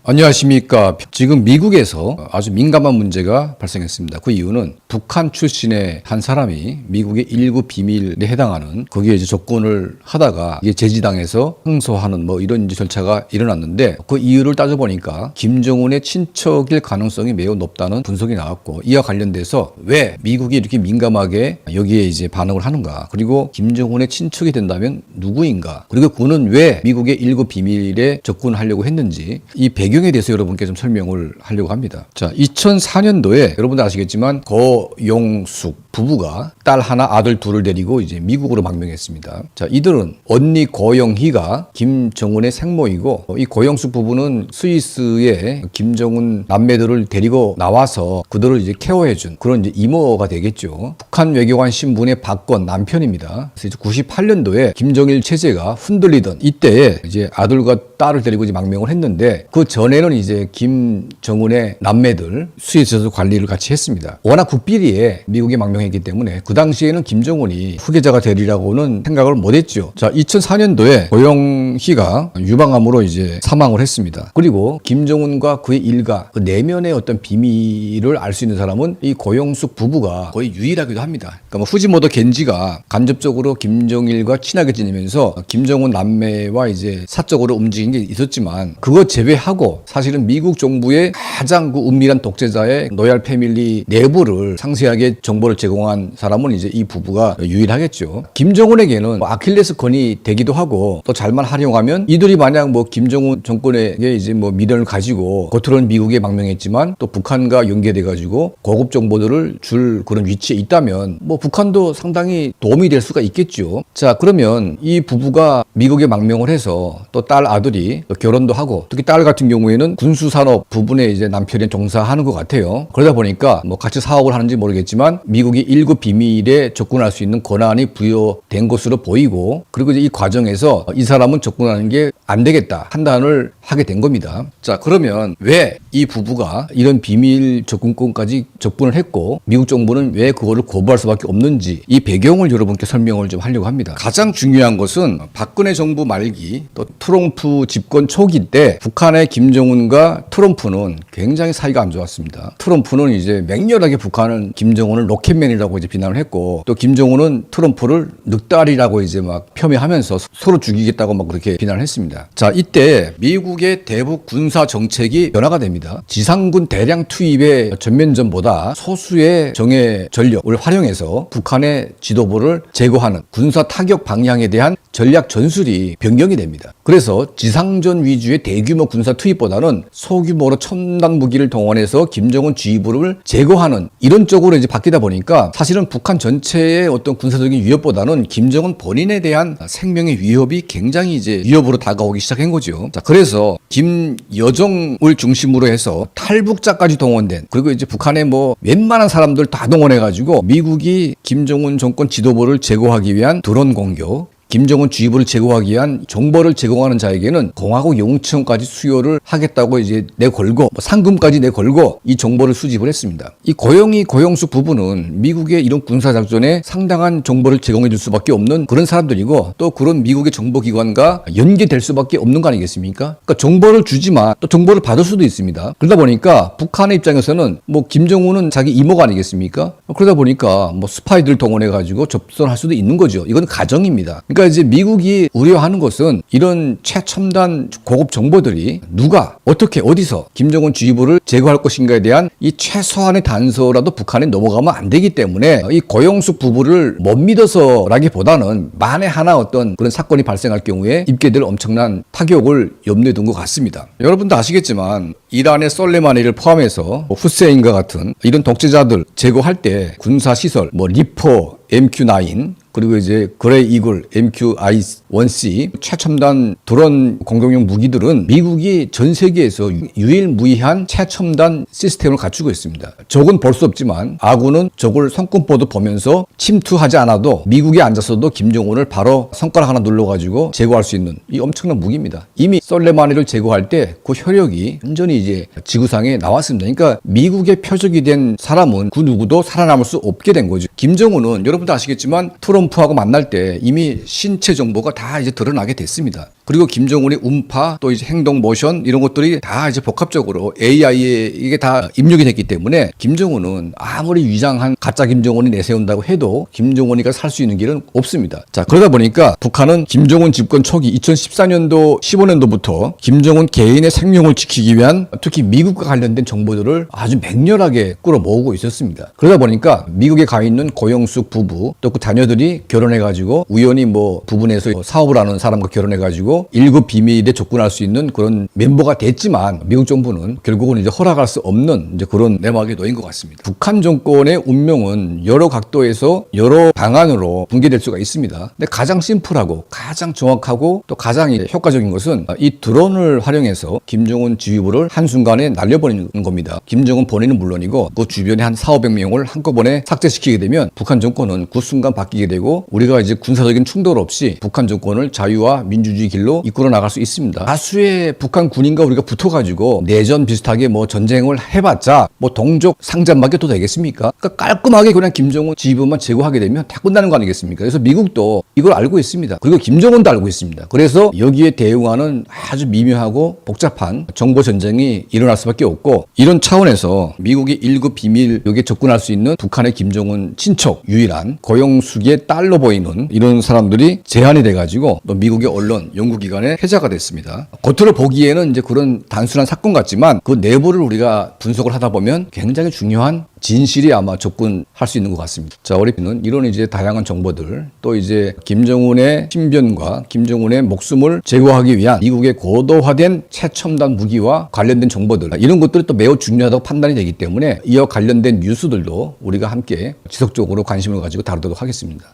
안녕하십니까. 지금 미국에서 아주 민감한 문제가 발생했습니다. 그 이유는 북한 출신의 한 사람이 미국의 일부 비밀에 해당하는 거기에 이제 접근을 하다가 이게 제지당해서 항소하는 이런 이제 절차가 일어났는데 그 이유를 따져보니까 김정은의 친척일 가능성이 매우 높다는 분석이 나왔고 이와 관련돼서 왜 미국이 이렇게 민감하게 여기에 이제 반응을 하는가, 그리고 김정은의 친척이 된다면 누구인가, 그리고 그는 왜 미국의 일부 비밀에 접근하려고 했는지 이 배경에 대해서 여러분께 좀 설명을 하려고 합니다. 자, 2004년도에 여러분들 아시겠지만 고용숙 부부가 딸 하나 아들 둘을 데리고 이제 미국으로 망명했습니다. 자, 이들은 언니 고영희가 김정은의 생모이고 이 고영숙 부부는 스위스에 김정은 남매들을 데리고 나와서 그들을 이제 케어해준 그런 이제 이모가 되겠죠. 북한 외교관 신분의 박건 남편입니다. 그래서 98년도에 김정일 체제가 흔들리던 이때에 이제 아들과 딸을 데리고 이제 망명을 했는데 그 전에는 이제 김정은의 남매들 스위스에서 관리를 같이 했습니다. 워낙 국비리에 미국에 망명했기 때문에 그 당시에는 김정은이 후계자가 되리라고는 생각을 못했죠. 자, 2004년도에 고영희가 유방암으로 이제 사망을 했습니다. 그리고 김정은과 그의 일가 그 내면의 어떤 비밀을 알 수 있는 사람은 이 고영숙 부부가 거의 유일하기도 합니다. 그러니까 후지모토 겐지가 간접적으로 김정일과 친하게 지내면서 김정은 남매와 이제 사적으로 움직인 게 있었지만 그거 제외하고 사실은 미국 정부의 가장 그 은밀한 독재자의 로얄 패밀리 내부를 상세하게 정보를 제공한 사람은 이제 이 부부가 유일하겠죠. 김정은에게는 아킬레스건이 되기도 하고 또 잘만 활용하면 이들이 만약 김정은 정권에게 이제 미련을 가지고 겉으로는 미국에 망명했지만 또 북한과 연계돼 가지고 고급 정보들을 줄 그런 위치에 있다면 북한도 상당히 도움이 될 수가 있겠죠. 자, 그러면 이 부부가 미국에 망명을 해서 또 딸 아들이 또 결혼도 하고 특히 딸 같은 경우에는 군수산업 부분에 이제 남편이 종사하는 것 같아요. 그러다 보니까 같이 사업을 하는지 모르겠지만 미국이 일부 비밀에 접근할 수 있는 권한이 부여된 것으로 보이고, 그리고 이제 이 과정에서 이 사람은 접근하는 게 안 되겠다 판단을 하게 된 겁니다. 자, 그러면 왜 이 부부가 이런 비밀 접근권까지 접근을 했고 미국 정부는 왜 그거를 거부할 수밖에 없는지 이 배경을 여러분께 설명을 좀 하려고 합니다. 가장 중요한 것은 박근혜 정부 말기 또 트럼프 집권 초기 때 북한의 김정은과 트럼프는 굉장히 사이가 안 좋았습니다. 트럼프는 이제 맹렬하게 북한은 김정은을 로켓맨이라고 이제 비난을 했고 또 김정은은 트럼프를 늑다리라고 이제 막 폄훼하면서 서로 죽이겠다고 막 그렇게 비난을 했습니다. 자, 이때 미국의 대북 군사 정책이 변화가 됩니다. 지상군 대량 투입의 전면전보다 소수의 정예 전력을 활용해서 북한의 지도부를 제거하는 군사 타격 방향에 대한 전략 전술이 변경이 됩니다. 그래서 지상전 위주의 대규모 군사 투입보다는 소규모로 첨단 무기를 동원해서 김정은 지휘부를 제거하는 이런 쪽으로 이제 바뀌다 보니까 사실은 북한 전체의 어떤 군사적인 위협보다는 김정은 본인에 대한 생명의 위협이 굉장히 이제 위협으로 다가오기 시작한 거죠. 자, 그래서 김여정을 중심으로 해서 탈북자까지 동원된, 그리고 이제 북한의 웬만한 사람들 다 동원해가지고 미국이 김정은 정권 지도부를 제거하기 위한 드론 공격, 김정은 지휘부를 제거하기 위한 정보를 제공하는 자에게는 공화국 영웅청까지 수여를 하겠다고 이제 내걸고 상금까지 내걸고 이 정보를 수집을 했습니다. 이 고영숙 부부는 미국의 이런 군사작전에 상당한 정보를 제공해 줄 수밖에 없는 그런 사람들이고 또 그런 미국의 정보기관과 연계될 수밖에 없는 거 아니겠습니까? 그러니까 정보를 주지만 또 정보를 받을 수도 있습니다. 그러다 보니까 북한의 입장에서는 김정은은 자기 이모가 아니겠습니까? 그러다 보니까 스파이들 동원해 가지고 접선할 수도 있는 거죠. 이건 가정입니다. 그러니까 이제 미국이 우려하는 것은 이런 최첨단 고급 정보들이 누가 어떻게 어디서 김정은 지휘부를 제거할 것인가에 대한 이 최소한의 단서라도 북한에 넘어가면 안 되기 때문에 이 고영숙 부부를 못 믿어서라기보다는 만에 하나 어떤 그런 사건이 발생할 경우에 입게 될 엄청난 타격을 염두에 둔 것 같습니다. 여러분도 아시겠지만 이란의 솔레마니를 포함해서 후세인과 같은 이런 독재자들 제거할 때 군사시설 리퍼 MQ-9 그리고 이제 그레이 이글 MQ-1C 최첨단 드론 공격용 무기들은 미국이 전 세계에서 유일무이한 최첨단 시스템을 갖추고 있습니다. 적은 볼 수 없지만 아군은 적을 손끝보도 보면서 침투하지 않아도 미국에 앉아서도 김정은을 바로 손가락 하나 눌러가지고 제거할 수 있는 이 엄청난 무기입니다. 이미 솔레마니를 제거할 때 그 효력이 완전히 이제 지구상에 나왔습니다. 그러니까 미국의 표적이 된 사람은 그 누구도 살아남을 수 없게 된 거죠. 김정은은 여러분도 아시겠지만 트럼프하고 만날 때 이미 신체 정보가 다 이제 드러나게 됐습니다. 그리고 김정은의 음파 또 이제 행동 모션 이런 것들이 다 이제 복합적으로 AI에 이게 다 입력이 됐기 때문에 김정은은 아무리 위장한 가짜 김정은이 내세운다고 해도 김정은이가 살 수 있는 길은 없습니다. 자, 그러다 보니까 북한은 김정은 집권 초기 2014년도 15년도부터 김정은 개인의 생명을 지키기 위한 특히 미국과 관련된 정보들을 아주 맹렬하게 끌어모으고 있었습니다. 그러다 보니까 미국에 가 있는 고영숙 부부 또 그 자녀들이 결혼해가지고 우연히 뭐 부분에서 사업을 하는 사람과 결혼해가지고 1급 비밀에 접근할 수 있는 그런 멤버가 됐지만 미국 정부는 결국은 이제 허락할 수 없는 이제 그런 내막에 놓인 것 같습니다. 북한 정권의 운명은 여러 각도에서 여러 방안으로 붕괴될 수가 있습니다. 근데 가장 심플하고 가장 정확하고 또 가장 효과적인 것은 이 드론을 활용해서 김정은 지휘부를 한순간에 날려버리는 겁니다. 김정은 본인은 물론이고 그 주변에 한 4,500명을 한꺼번에 삭제시키게 되면 북한 정권은 그 순간 바뀌게 되고 우리가 이제 군사적인 충돌 없이 북한 정권을 자유와 민주주의 길로 이끌어 나갈 수 있습니다. 다수의 북한 군인과 우리가 붙어가지고 내전 비슷하게 뭐 전쟁을 해봤자 뭐 동족 상잔밖에 또 되겠습니까? 그러니까 깔끔하게 그냥 김정은 지휘부만 제거하게 되면 다 끝나는 거 아니겠습니까? 그래서 미국도 이걸 알고 있습니다. 그리고 김정은도 알고 있습니다. 그래서 여기에 대응하는 아주 미묘하고 복잡한 정보 전쟁이 일어날 수밖에 없고 이런 차원에서 미국이 1급 비밀 여기에 접근할 수 있는 북한의 김정은 친척 유일한 고영숙의 딸로 보이는 이런 사람들이 제한이 돼가지고 또 미국의 언론 연구기관의 회자가 됐습니다. 겉으로 보기에는 이제 그런 단순한 사건 같지만 그 내부를 우리가 분석을 하다 보면 굉장히 중요한 진실이 아마 접근할 수 있는 것 같습니다. 자, 우리는 이런 이제 다양한 정보들 또 이제 김정은의 신변과 김정은의 목숨을 제거하기 위한 미국의 고도화된 최첨단 무기와 관련된 정보들 이런 것들이 또 매우 중요하다고 판단이 되기 때문에 이와 관련된 뉴스들도 우리가 함께 지속적으로 관심을 가지고 다루도록 하겠습니다.